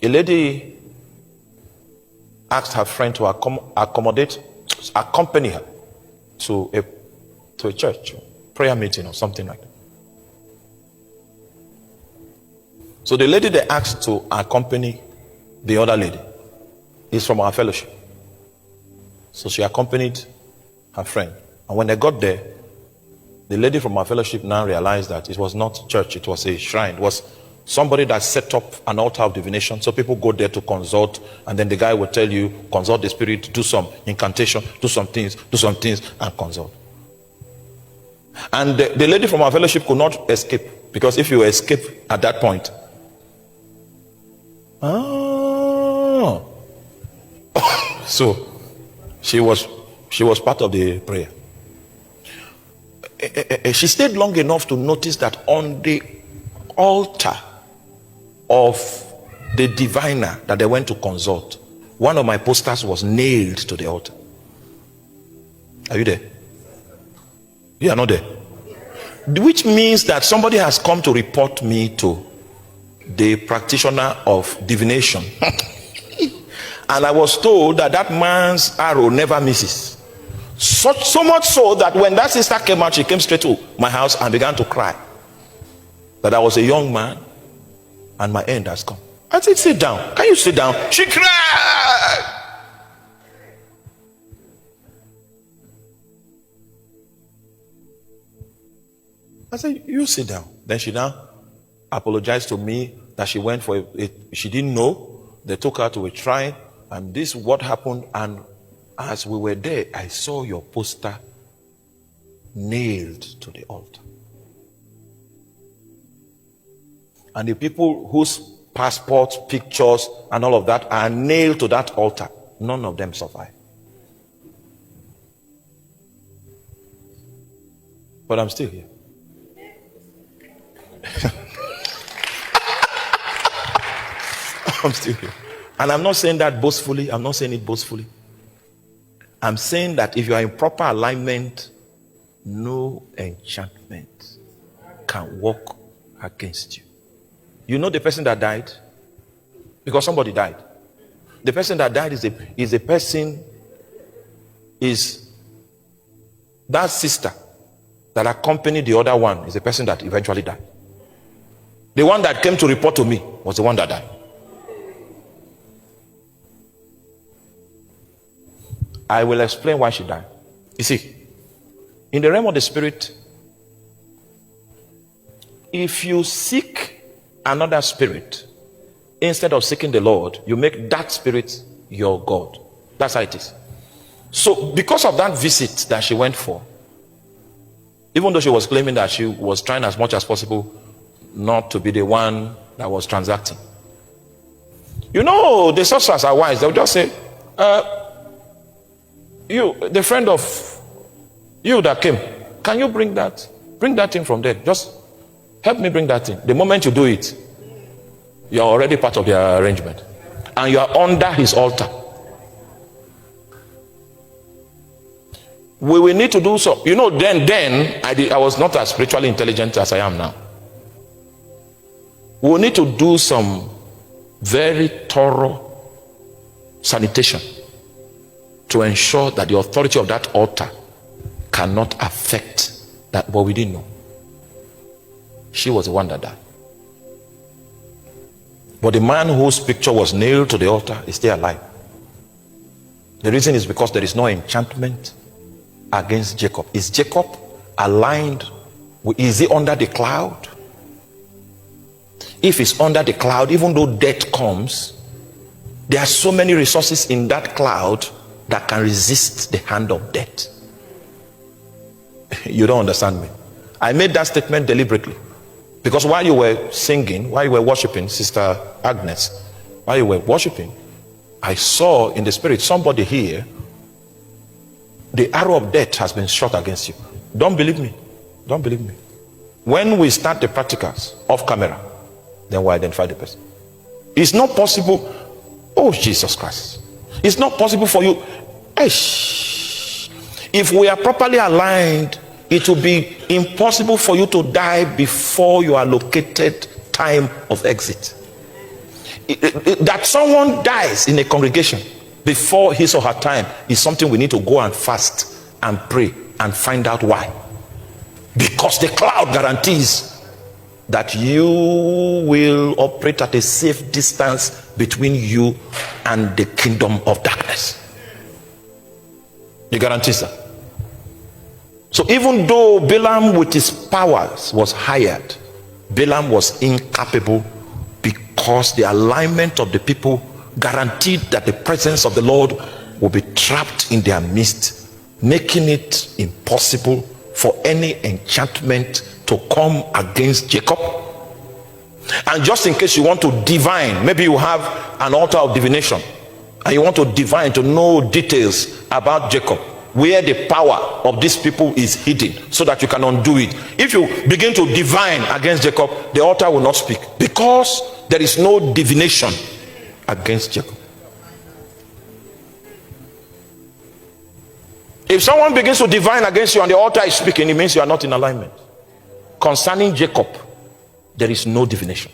A lady asked her friend to accompany her to a church, prayer meeting or something like that. So the lady they asked to accompany the other lady is from our fellowship. So she accompanied her friend. And when they got there, the lady from our fellowship now realized that it was not church, it was a shrine. It was somebody that set up an altar of divination. So people go there to consult, and then the guy will tell you, consult the spirit, do some incantation, do some things, and consult. And the lady from our fellowship could not escape, because if you escape at that point, so she was part of the prayer. She stayed long enough to notice that on the altar of the diviner that they went to consult, one of my posters was nailed to the altar. Are you there? You are not there. Which means that somebody has come to report me to the practitioner of divination. And I was told that that man's arrow never misses. So much so that when that sister came out, she came straight to my house and began to cry that I was a young man and my end has come. I said, sit down. Can you sit down? She cried. I said, you sit down. Then she now apologized to me that she went for she didn't know. They took her to a shrine, and this is what happened. And as we were there, I saw your poster nailed to the altar. And the people whose passports, pictures, and all of that are nailed to that altar, none of them survive. But I'm still here. I'm still here. And I'm not saying that boastfully. I'm not saying it boastfully. I'm saying that if you are in proper alignment, no enchantment can work against you. You know the person that died? Because somebody died. The person that died is that sister that accompanied the other one is the person that eventually died. The one that came to report to me was the one that died. I will explain why she died. You see, in the realm of the spirit, if you seek another spirit instead of seeking the Lord, you make that spirit your God. That's how it is. So because of that visit that she went for, even though she was claiming that she was trying as much as possible not to be the one that was transacting, you know, the sorcerers are wise. They'll just say, you, the friend of you that came, can you bring that thing from there? Just help me bring that thing. The moment you do it, you're already part of the arrangement, and you are under his altar. We will need to do so. You know, then I was not as spiritually intelligent as I am now. We will need to do some very thorough sanitation to ensure that the authority of that altar cannot affect that. But we didn't know. She was the one that died. But the man whose picture was nailed to the altar is still alive. The reason is because there is no enchantment against Jacob. Is Jacob aligned? Is he under the cloud? If he's under the cloud, even though death comes, there are so many resources in that cloud that can resist the hand of death. You don't understand me. I made that statement deliberately because while you were singing, while you were worshiping, Sister Agnes, while you were worshiping, I saw in the spirit somebody here, the arrow of death has been shot against you. Don't believe me. Don't believe me. When we start the practicals off camera, then we identify the person. It's not possible. Oh, Jesus Christ. It's not possible for you. If we are properly aligned, it will be impossible for you to die before your allocated time of exit. That someone dies in a congregation before his or her time is something we need to go and fast and pray and find out why. Because the cloud guarantees that you will operate at a safe distance between you and the kingdom of darkness. It guarantees that. So even though Balaam with his powers was hired, Balaam was incapable, because the alignment of the people guaranteed that the presence of the Lord will be trapped in their midst, making it impossible for any enchantment to come against Jacob. And just in case you want to divine, maybe you have an altar of divination and you want to divine, to know details about Jacob, where the power of these people is hidden, so that you can undo it. If you begin to divine against Jacob, the altar will not speak, because there is no divination against Jacob. If someone begins to divine against you and the altar is speaking, it means you are not in alignment. Concerning Jacob, there is no divination.